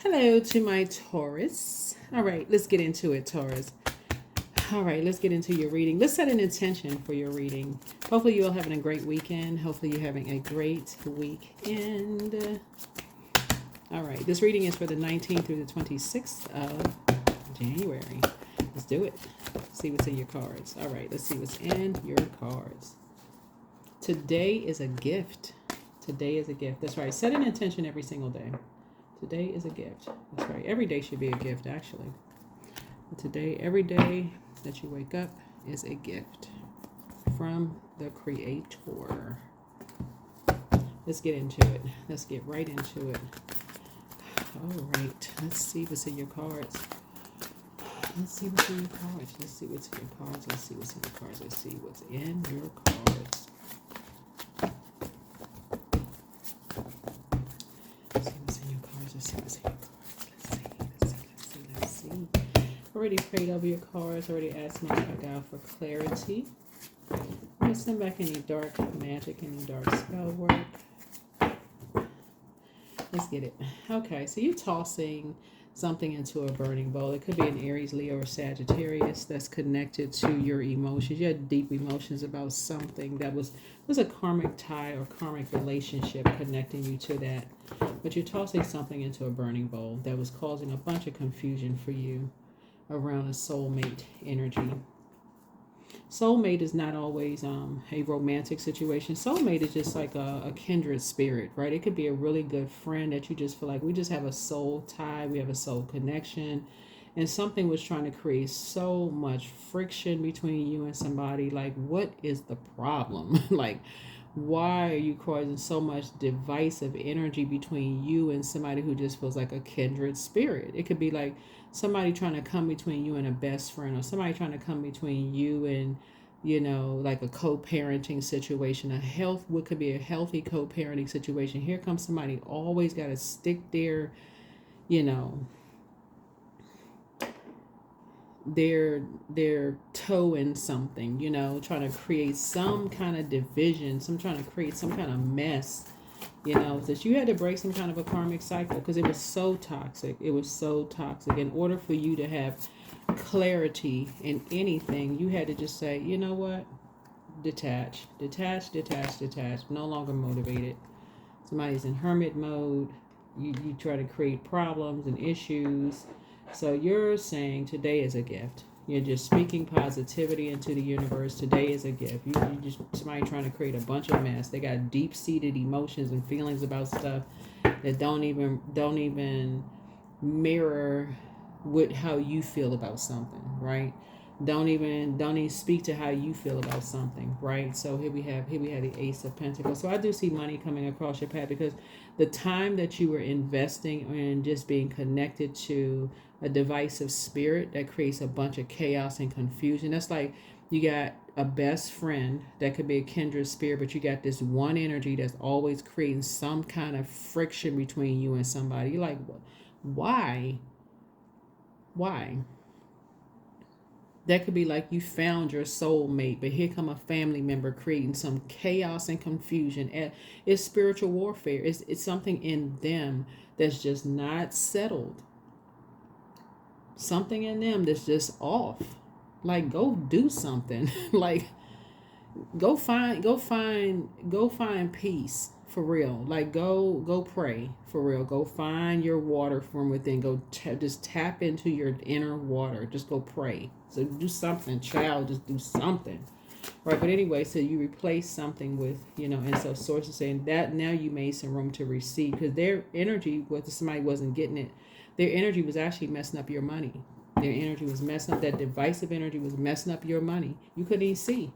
Hello to my Taurus. All right, let's get into it, Taurus. All right, let's get into your reading. Let's set an intention for your reading. Hopefully you're all having a great weekend. Hopefully you're having a great weekend. All right, this reading is for the 19th through the 26th of January. Let's do it. See what's in your cards. All right, let's see what's in your cards. Today is a gift. Today is a gift. That's right. Set an intention every single day. Today is a gift. That's right. Every day should be a gift, actually. But today, every day that you wake up is a gift from the Creator. Let's get into it. Let's get right into it. All right. Let's see what's in your cards. Let's see what's in your cards. Let's see what's in your cards. Let's see what's in your cards. Let's see what's in your cards. Let's see what's in your cards. Let's see what's in your cards. Let's see. Already prayed over your cards. Already asked my God for clarity. I'm going to send back any dark magic, any dark spell work. Let's get it. Okay, so you're tossing something into a burning bowl. It could be an Aries, Leo, or Sagittarius that's connected to your emotions. You had deep emotions about something that was a karmic tie or karmic relationship connecting you to that. But you're tossing something into a burning bowl that was causing a bunch of confusion for you around a soulmate energy. Soulmate is not always a romantic situation. Soulmate is just like a kindred spirit, right? It could be a really good friend that you just feel like we just have a soul tie, we have a soul connection, and something was trying to create so much friction between you and somebody. Like, what is the problem? Like, why are you causing so much divisive energy between you and somebody who just feels like a kindred spirit? It could be like somebody trying to come between you and a best friend, or somebody trying to come between you and, like a co-parenting situation. What could be a healthy co-parenting situation. Here comes somebody always got to stick their toe in something, trying to create some kind of division, trying to create some kind of mess, that you had to break some kind of a karmic cycle because it was so toxic. It was so toxic. In order for you to have clarity in anything, you had to just say, you know what? Detach. No longer motivated. Somebody's in hermit mode. You try to create problems and issues. So you're saying today is a gift. You're just speaking positivity into the universe. Today is a gift. You just somebody trying to create a bunch of mess. They got deep-seated emotions and feelings about stuff that don't even mirror with how you feel about something, right? Don't even speak to how you feel about something, right? So here we have the Ace of Pentacles. So I do see money coming across your path because the time that you were investing in just being connected to a divisive spirit that creates a bunch of chaos and confusion. That's like you got a best friend that could be a kindred spirit, but you got this one energy that's always creating some kind of friction between you and somebody. You're like, why? That could be like you found your soulmate, but here come a family member creating some chaos and confusion. And it's spiritual warfare. It's something in them that's just not settled. Something in them that's just off. Like, go do something. Like, go find peace for real. Like, go pray for real. Go find your water from within. Go just tap into your inner water. Just go pray. So do something, child. Just do something, right? But anyway, so you replace something with, and so source is saying that now you made some room to receive, because their energy, whether somebody wasn't getting it, their energy was actually messing up your money. Their energy was messing up. That divisive energy was messing up your money. You couldn't even see.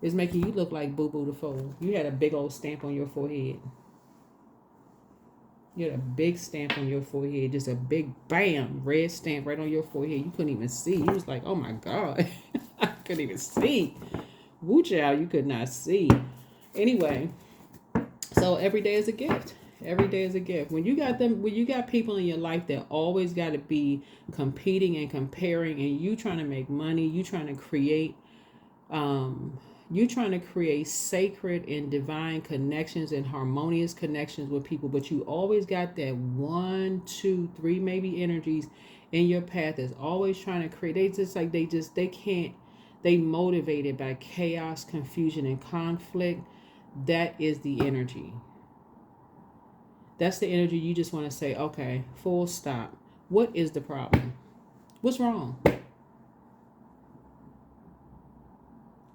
It's making you look like Boo Boo the Fool. You had a big old stamp on your forehead. You had a big stamp on your forehead. Just a big, bam, red stamp right on your forehead. You couldn't even see. You was like, oh my God. I couldn't even see. Woo child, you could not see. Anyway, so every day is a gift. Every day is a gift. When you got people in your life that always got to be competing and comparing, and you trying to make money, you trying to create you're trying to create sacred and divine connections and harmonious connections with people, but you always got that 1, 2, 3 maybe energies in your path that's always trying to create. They can't. They motivated by chaos, confusion, and conflict. That is the energy. That's the energy you just want to say, okay, full stop. What is the problem? What's wrong?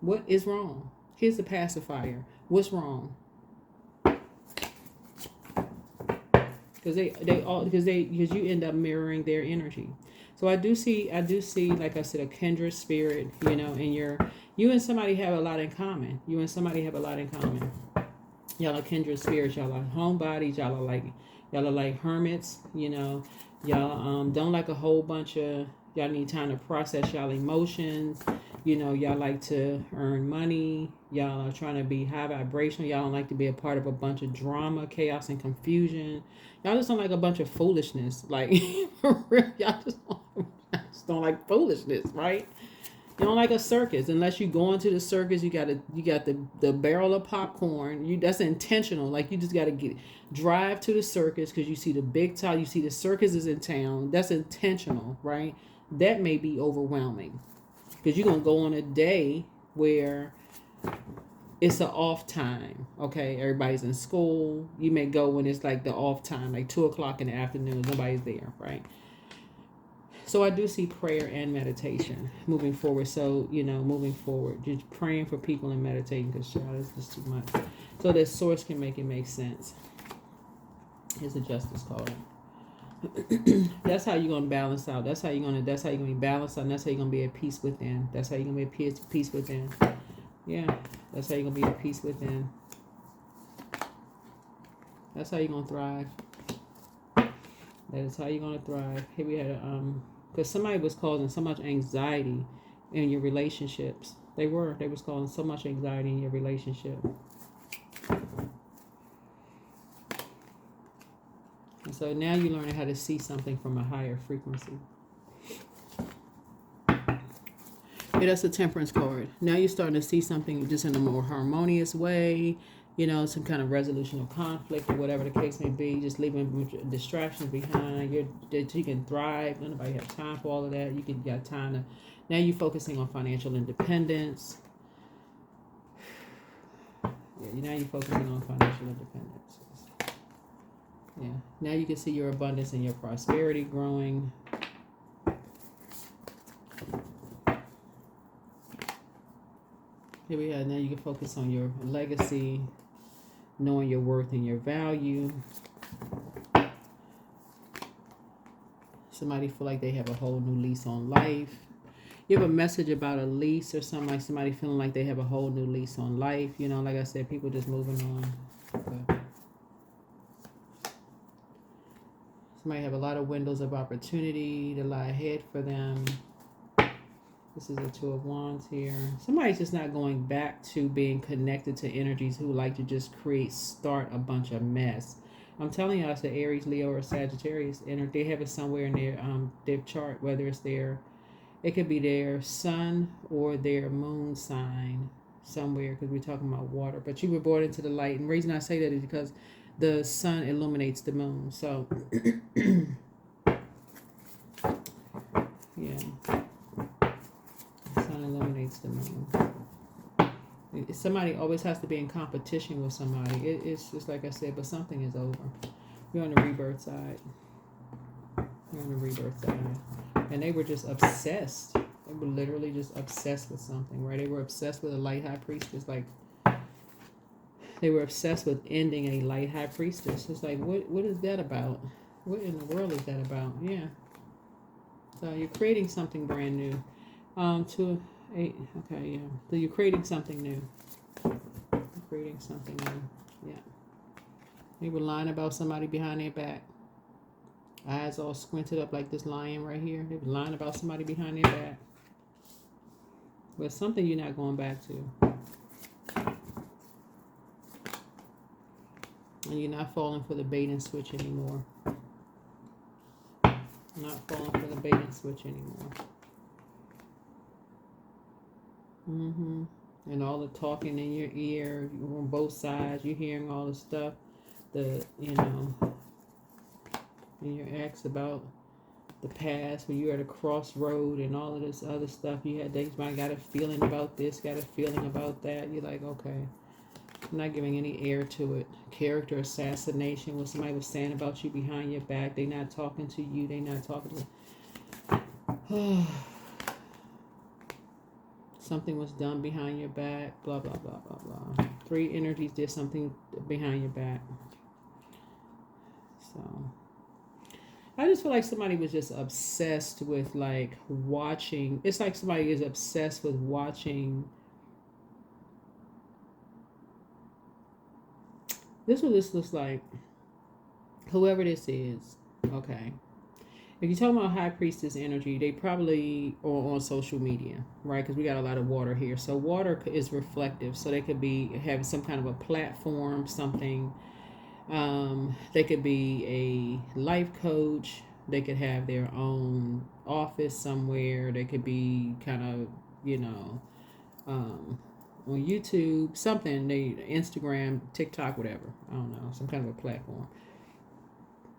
What is wrong? Here's the pacifier. What's wrong? Because you end up mirroring their energy. So I do see, like I said, a kindred spirit, you know, and you and somebody have a lot in common. Y'all are kindred spirits. Y'all are homebodies. Y'all are like hermits. You know, y'all don't like a whole bunch of. Y'all need time to process y'all emotions. You know, y'all like to earn money. Y'all are trying to be high vibrational. Y'all don't like to be a part of a bunch of drama, chaos, and confusion. Y'all just don't like a bunch of foolishness. Like, for real, y'all just don't like foolishness, right? You don't like a circus unless you go into the circus. You got the barrel of popcorn. That's intentional. Like, you just got to drive to the circus because you see the big top. You see the circus is in town. That's intentional, right? That may be overwhelming because you're gonna go on a day where it's an off time. Okay, everybody's in school. You may go when it's like the off time, like 2:00 in the afternoon. Nobody's there, right? So I do see prayer and meditation moving forward. So, you know, moving forward, just praying for people and meditating, because child, it's just too much. So that source can make it make sense. Here's a justice card. That's how you're gonna balance out. That's how you're gonna be balanced out. And that's how you're gonna be at peace within. That's how you're gonna be at peace within. Yeah, that's how you're gonna be at peace within. That's how you're gonna thrive. That is how you're gonna thrive. Here we had because somebody was causing so much anxiety in your relationships. They was causing so much anxiety in your relationship. And so now you're learning how to see something from a higher frequency. Yeah, that's a temperance card. Now you're starting to see something just in a more harmonious way. You know, some kind of resolution of conflict or whatever the case may be. Just leaving distractions behind. You can thrive. Nobody have time for all of that. You got time to. Now you're focusing on financial independence. Yeah, now you're focusing on financial independence. Yeah. Now you can see your abundance and your prosperity growing. Here we have. Now you can focus on your legacy, knowing your worth and your value. Somebody feel like they have a whole new lease on life. You have a message about a lease or something, like somebody feeling like they have a whole new lease on life. You know, like I said, people just moving on. Okay. Somebody have a lot of windows of opportunity to lie ahead for them. This is a 2 of Wands here. Somebody's just not going back to being connected to energies who like to just start a bunch of mess. I'm telling you, it's the Aries, Leo, or Sagittarius. And they have it somewhere in their chart, whether it's it could be their sun or their moon sign somewhere, because we're talking about water. But you were born into the light. And the reason I say that is because the sun illuminates the moon. So, yeah. Sun illuminates the moon. Somebody always has to be in competition with somebody. It's just like I said, but something is over. You're on the rebirth side. And they were just obsessed. They were literally just obsessed with something, right? They were obsessed with a light high priestess. Like, they were obsessed with ending a light high priestess. It's like, what is that about? What in the world is that about? Yeah. So you're creating something brand new. 2 of 8. Okay, yeah. So you're creating something new. Yeah. They were lying about somebody behind their back. Eyes all squinted up like this lion right here. They were lying about somebody behind their back. But something you're not going back to. And you're not falling for the bait and switch anymore. and all the talking in your ear on both sides. You're hearing all the stuff, and your ex about the past when you're at a crossroad and all of this other stuff. You had days might got a feeling about this, got a feeling about that. You're like, okay, I'm not giving any air to it. Character assassination, what somebody was saying about you behind your back. They not talking to you. They not talking to something was done behind your back. Blah, blah, blah, blah, blah. 3 energies did something behind your back. So I just feel like somebody was just obsessed with like watching. It's like somebody is obsessed with watching. This is what this looks like. Whoever this is, okay. If you're talking about high priestess energy, they probably are on social media, right? Because we got a lot of water here. So water is reflective. So they could be having some kind of a platform, something. They could be a life coach. They could have their own office somewhere. They could be kind of, on YouTube, something. Instagram, TikTok, whatever. I don't know, some kind of a platform.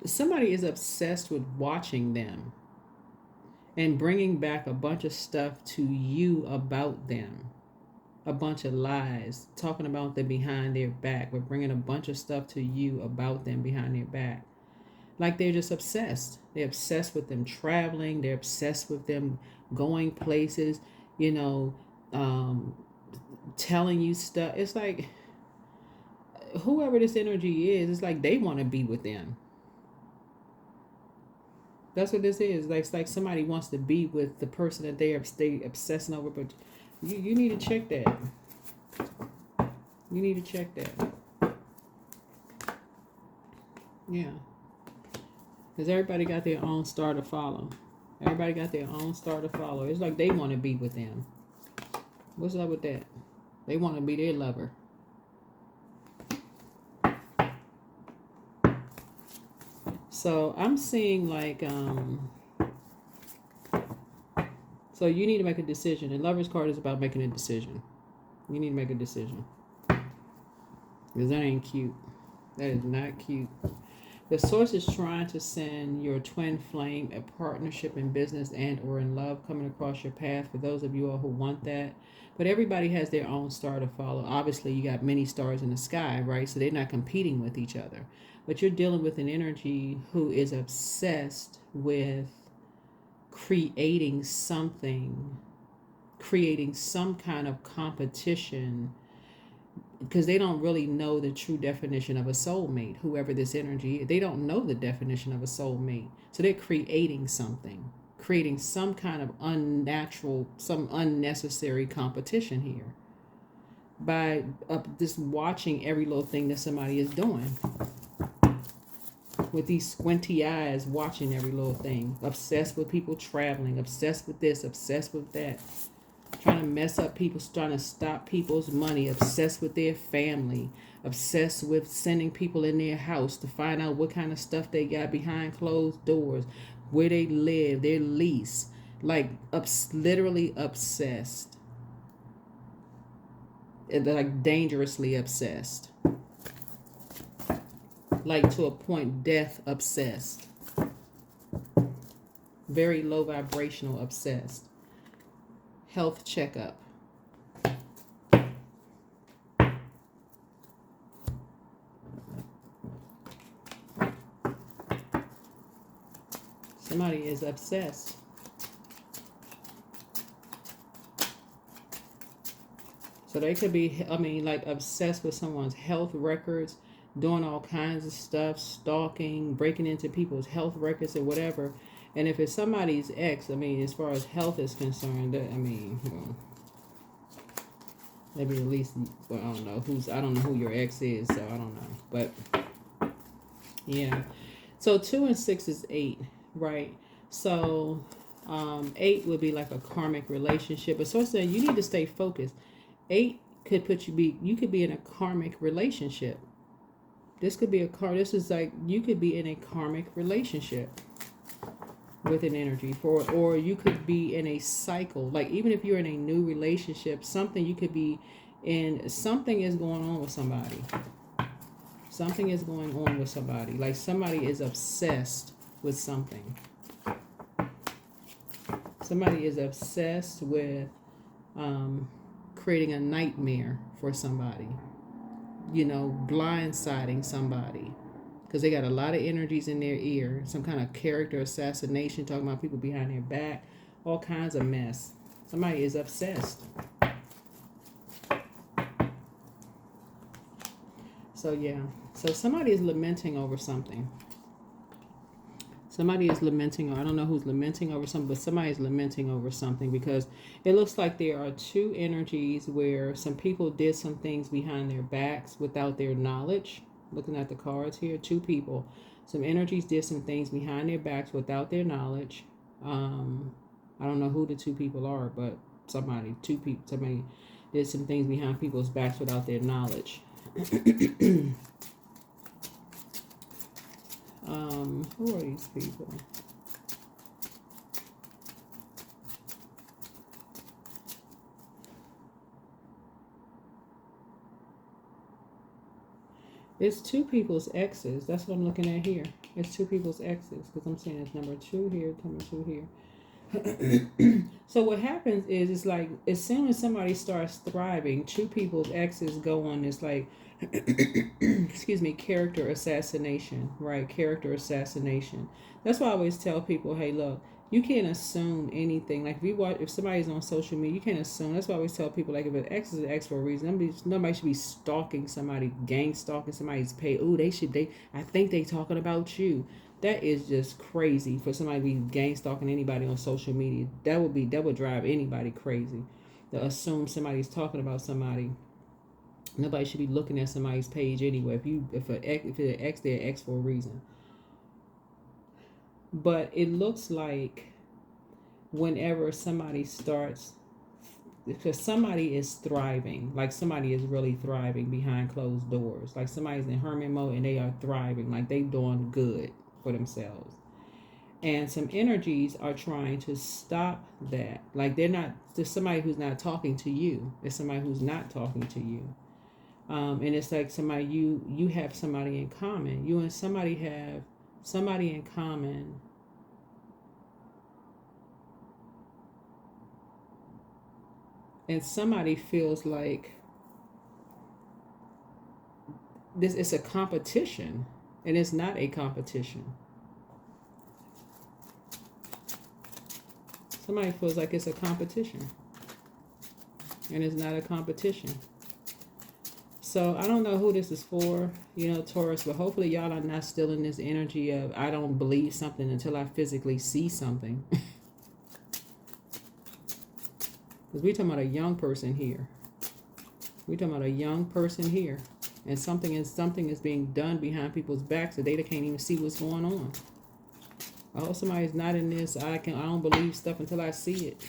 Somebody is obsessed with watching them and bringing back a bunch of stuff to you about them. A bunch of lies, talking about them behind their back. We're bringing a bunch of stuff to you about them behind their back. Like they're just obsessed. They're obsessed with them traveling. They're obsessed with them going places, telling you stuff. It's like whoever this energy is, it's like they want to be with them. That's what this is. Like, it's like somebody wants to be with the person that they obsessing over, but you need to check that. You need to check that. Yeah. Because everybody got their own star to follow. Everybody got their own star to follow. It's like they want to be with them. What's up with that? They want to be their lover. So I'm seeing like, so you need to make a decision. The Lover's card is about making a decision. You need to make a decision. Because that ain't cute. That is not cute. The source is trying to send your twin flame a partnership in business and or in love coming across your path for those of you all who want that. But everybody has their own star to follow. Obviously, you got many stars in the sky, right? So they're not competing with each other. But you're dealing with an energy who is obsessed with creating something, creating some kind of competition, because they don't really know the true definition of a soulmate. Whoever this energy, they don't know the definition of a soulmate. So they're creating something, creating some kind of unnatural, some unnecessary competition here by just watching every little thing that somebody is doing. With these squinty eyes watching every little thing. Obsessed with people traveling. Obsessed with this. Obsessed with that. Trying to mess up people. Trying to stop people's money. Obsessed with their family. Obsessed with sending people in their house to find out what kind of stuff they got behind closed doors. Where they live. Their lease. Like, literally obsessed. Like, dangerously obsessed. Like to a point, death obsessed. Very low vibrational obsessed. Health checkup. Somebody is obsessed. So they could be, like obsessed with someone's health records, doing all kinds of stuff, stalking, breaking into people's health records or whatever. And if it's somebody's ex, as far as health is concerned, maybe at least, well, I don't know who your ex is, so I don't know. But, yeah. So 2 and 6 is 8, right? So 8 would be like a karmic relationship. But so it's saying you need to stay focused. 8 could you could be in a karmic relationship. This could be this is like, you could be in a karmic relationship. with an energy for, or you could be in a cycle. Like even if you're in a new relationship, something you could be in, something is going on with somebody. Something is going on with somebody. Like somebody is obsessed with something. Somebody is obsessed with creating a nightmare for somebody. You know, blindsiding somebody. Because they got a lot of energies in their ear. Some kind of character assassination, talking about people behind their back. All kinds of mess. Somebody is obsessed. So yeah. So somebody is lamenting over something. Somebody is lamenting, or I don't know who's lamenting over something, but somebody is lamenting over something, because it looks like there are two energies where some people did some things behind their backs without their knowledge. Looking at the cards here, two people. Some energies did some things behind their backs without their knowledge. I don't know who the two people are, but somebody did some things behind people's backs without their knowledge. Who are these people? It's two people's exes. That's what I'm looking at here. It's two people's exes, because I'm seeing it's number 2 here, number 2 here. So what happens is, it's like as soon as somebody starts thriving, two people's exes go on this like excuse me, character assassination, right? Character assassination. That's why I always tell people, hey, look, you can't assume anything. Like if somebody's on social media, you can't assume. That's why I always tell people, like, if an ex is an ex for a reason. Nobody should be stalking somebody, gang stalking somebody's page. Oh, I think they talking about you. That is just crazy for somebody to be gang stalking anybody on social media. That would drive anybody crazy, to assume somebody's talking about somebody. Nobody should be looking at somebody's page anyway. If an ex, they're an ex for a reason. But it looks like whenever somebody starts, because somebody is thriving, like somebody is really thriving behind closed doors, like somebody's in hermit mode and they are thriving, like they doing good for themselves. And some energies are trying to stop that. Like there's somebody who's not talking to you. It's somebody who's not talking to you. And it's like somebody, you have somebody in common. You and somebody have somebody in common. And somebody feels like this is a competition, and it's not a competition. Somebody feels like it's a competition, and it's not a competition. So I don't know who this is for, Taurus, but hopefully y'all are not still in this energy of, I don't believe something until I physically see something. Because we're talking about a young person here. We're talking about a young person here. And something is being done behind people's backs that they can't even see what's going on. I hope somebody's not in this, I don't believe stuff until I see it.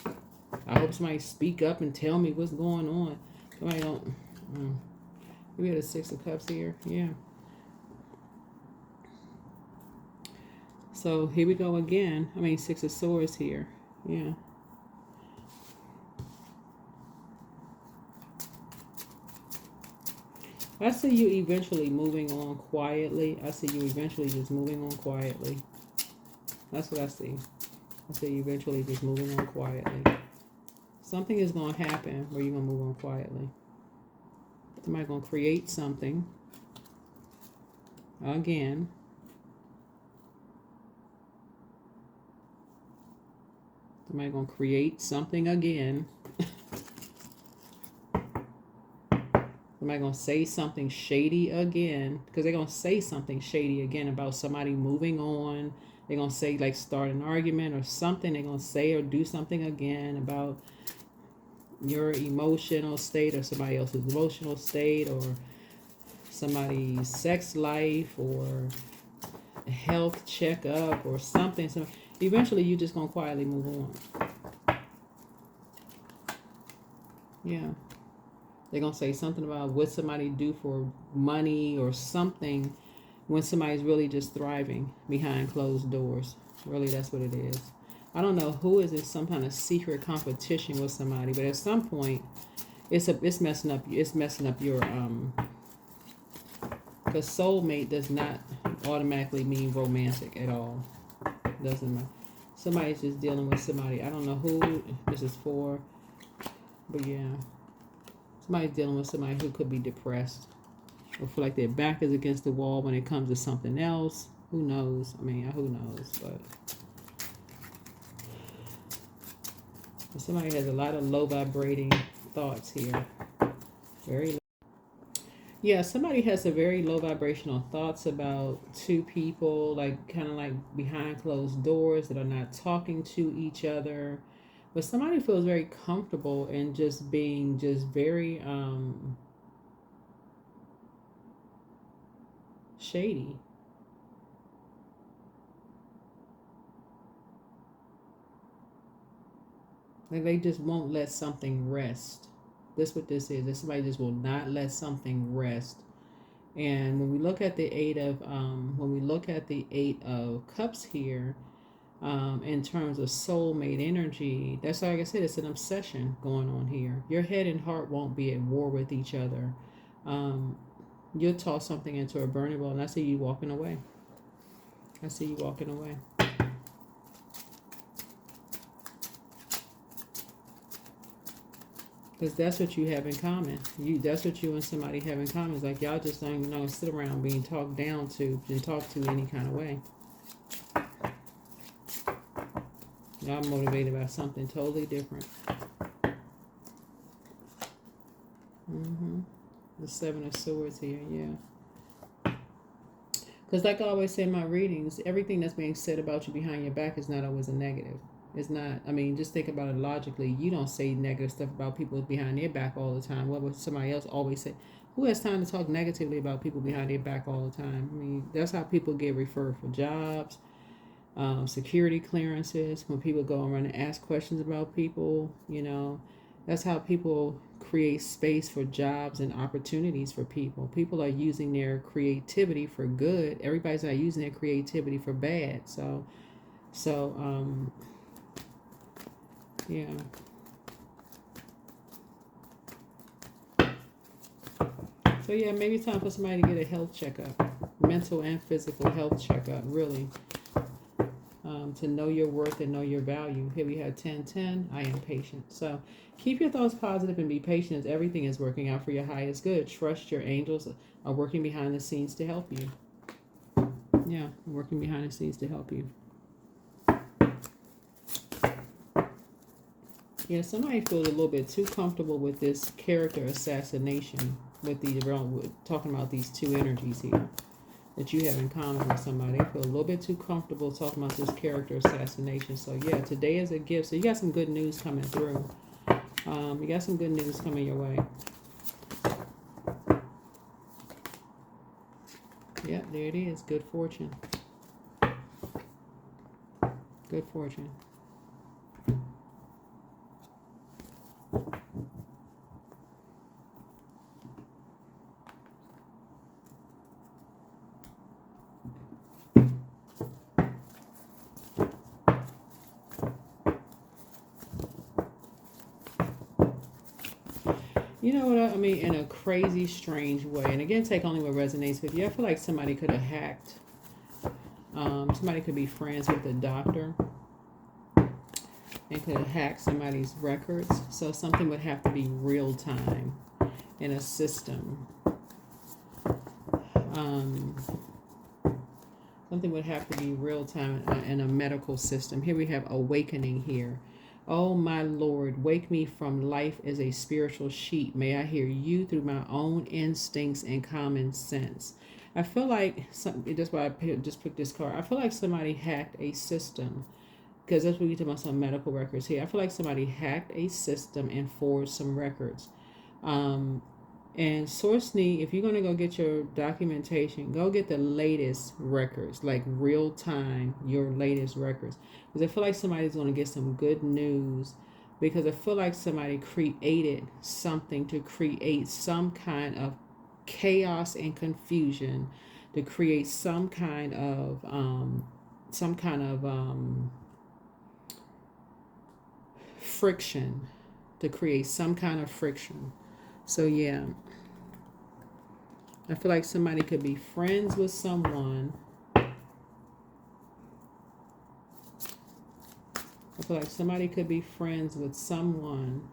I hope somebody speak up and tell me what's going on. Somebody don't. We had a 6 of Cups here. Yeah. So here we go again. 6 of Swords here. Yeah. I see you eventually moving on quietly. I see you eventually just moving on quietly. That's what I see. I see you eventually just moving on quietly. Something is going to happen where you're going to move on quietly. Somebody's going to create something. Again. Somebody's going to create something again. Somebody's going to say something shady again. Because they're going to say something shady again about somebody moving on. They're going to say, like, start an argument or something. They're going to say or do something again about your emotional state or somebody else's emotional state or somebody's sex life or a health checkup or something. So eventually you're just going to quietly move on. Yeah. They're going to say something about what somebody do for money or something. when somebody's really just thriving behind closed doors. Really, that's what it is. I don't know who is in some kind of secret competition with somebody, but at some point, it's messing up. It's messing up your because soulmate does not automatically mean romantic at all. Doesn't matter. Somebody's just dealing with somebody. I don't know who this is for, but yeah, somebody's dealing with somebody who could be depressed or feel like their back is against the wall when it comes to something else. Who knows? I mean, who knows? But somebody has a lot of low vibrating thoughts here. Very low. Yeah, somebody has a very low vibrational thoughts about two people, like kind of like behind closed doors that are not talking to each other. But somebody feels very comfortable in just being just very shady. Like they just won't let something rest. That's what this is. That somebody just will not let something rest. And when we look at the eight of cups here, in terms of soulmate energy, that's like I said, it's an obsession going on here. Your head and heart won't be at war with each other. You'll toss something into a burning bowl, and I see you walking away. I see you walking away. Because that's what you have in common. That's what you and somebody have in common. It's like y'all just don't sit around being talked down to and talked to any kind of way. Y'all motivated by something totally different. The Seven of Swords here, yeah. Because like I always say in my readings, everything that's being said about you behind your back is not always a negative. It's not. I mean, just think about it logically. You don't say negative stuff about people behind their back all the time. What would somebody else always say? Who has time to talk negatively about people behind their back all the time? I mean, that's how people get referred for jobs, security clearances. When people go around and ask questions about people, that's how people create space for jobs and opportunities for people. People are using their creativity for good. Everybody's not using their creativity for bad. So, yeah. So yeah, maybe it's time for somebody to get a health checkup, mental and physical health checkup, really. To know your worth and know your value. Here we have 10-10, I am patient. So keep your thoughts positive and be patient as everything is working out for your highest good. Trust your angels are working behind the scenes to help you. Yeah, working behind the scenes to help you. Yeah, somebody feels a little bit too comfortable with this character assassination with talking about these two energies here that you have in common with somebody. They feel a little bit too comfortable talking about this character assassination. So yeah, today is a gift. So you got some good news coming through. You got some good news coming your way. Yeah, there it is. Good fortune. Good fortune. You know what I mean? In a crazy, strange way. And again, take only what resonates with you. I feel like somebody could have hacked. Somebody could be friends with a doctor and could have hacked somebody's records. So something would have to be real time in a system. Something would have to be real time in a medical system. Here we have awakening here. Oh, my Lord, wake me from life as a spiritual sheep. May I hear you through my own instincts and common sense. I feel like, that's why I just picked this card. I feel like somebody hacked a system, because that's what we talk about, some medical records here. I feel like somebody hacked a system and forged some records. And source need, if you're going to go get your documentation, go get the latest records, like real time, your latest records. Because I feel like somebody's going to get some good news, because I feel like somebody created something to create some kind of chaos and confusion to create some kind of friction, to create some kind of friction. So yeah, I feel like somebody could be friends with someone. I feel like somebody could be friends with someone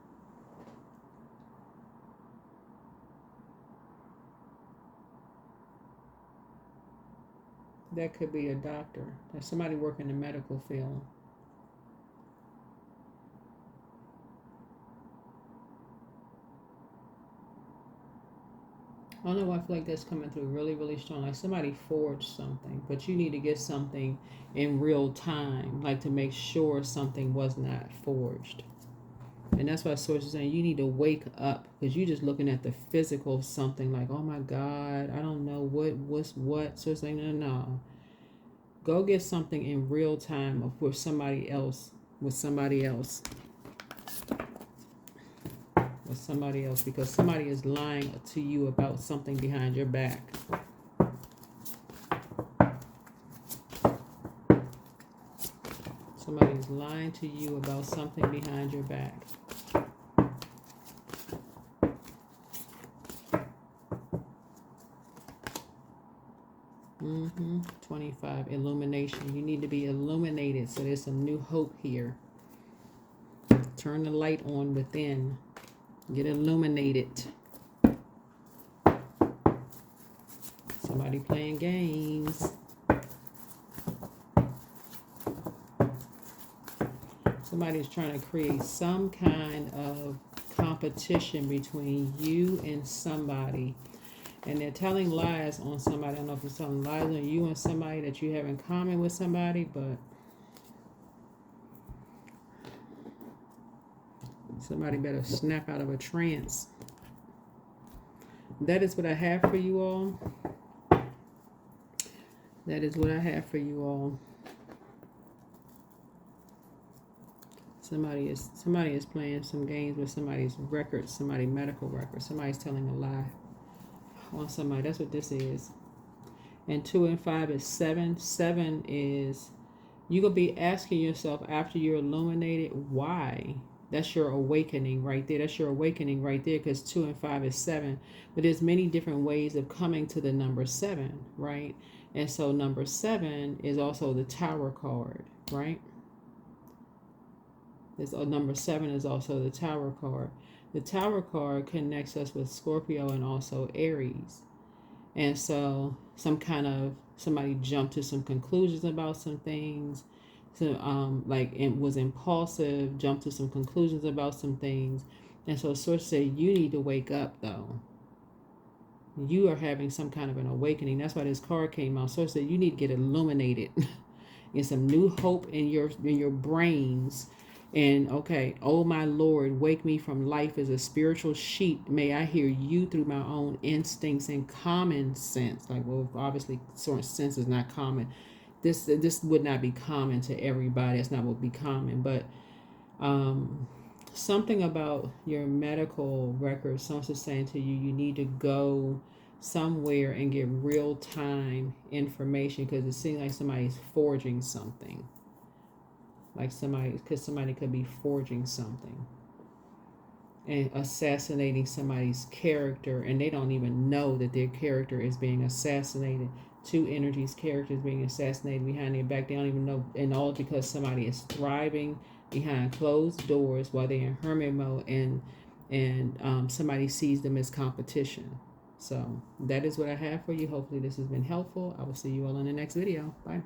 that could be a doctor. There's somebody working in the medical field. I don't know why I feel like that's coming through really, really strong. Like somebody forged something, but you need to get something in real time, like to make sure something was not forged. And that's why Source is saying you need to wake up, because you're just looking at the physical of something like, oh my God, I don't know what's what. So it's like, no. Go get something in real time with somebody else, because somebody is lying to you about something behind your back. Somebody is lying to you about something behind your back. 25, illumination. You need to be illuminated. So there's some new hope here. Turn the light on within. Get illuminated. Somebody playing games. Somebody's trying to create some kind of competition between you and somebody. And they're telling lies on somebody. I don't know if it's telling lies on you and somebody that you have in common with somebody, but somebody better snap out of a trance. That is what I have for you all. That is what I have for you all. Somebody is playing some games with somebody's records, somebody's medical record. Somebody's telling a lie on somebody. That's what this is. And 2 and 5 is 7. 7 is you're going to be asking yourself after you're illuminated why. That's your awakening right there. That's your awakening right there, because 2 and 5 is 7. But there's many different ways of coming to the number 7, right? And so number 7 is also the Tower card, right? Number 7 is also the Tower card. The Tower card connects us with Scorpio and also Aries. And so somebody jumped to some conclusions about some things. So like it was impulsive, jumped to some conclusions about some things. And so Source said you need to wake up though. You are having some kind of an awakening. That's why this card came out. Source said you need to get illuminated. Get some new hope in your brains. And okay, oh my Lord, wake me from life as a spiritual sheep. May I hear you through my own instincts and common sense. Like, well, obviously, sense is not common. This would not be common to everybody. It's not what would be common, but something about your medical records. Someone's saying to you, you need to go somewhere and get real time information, because it seems like somebody's forging something. Because somebody could be forging something and assassinating somebody's character, and they don't even know that their character is being assassinated. 2 energies, characters being assassinated behind their back. They don't even know, and all because somebody is thriving behind closed doors while they're in hermit mode, and somebody sees them as competition. So that is what I have for you. Hopefully this has been helpful. I will see you all in the next video. Bye.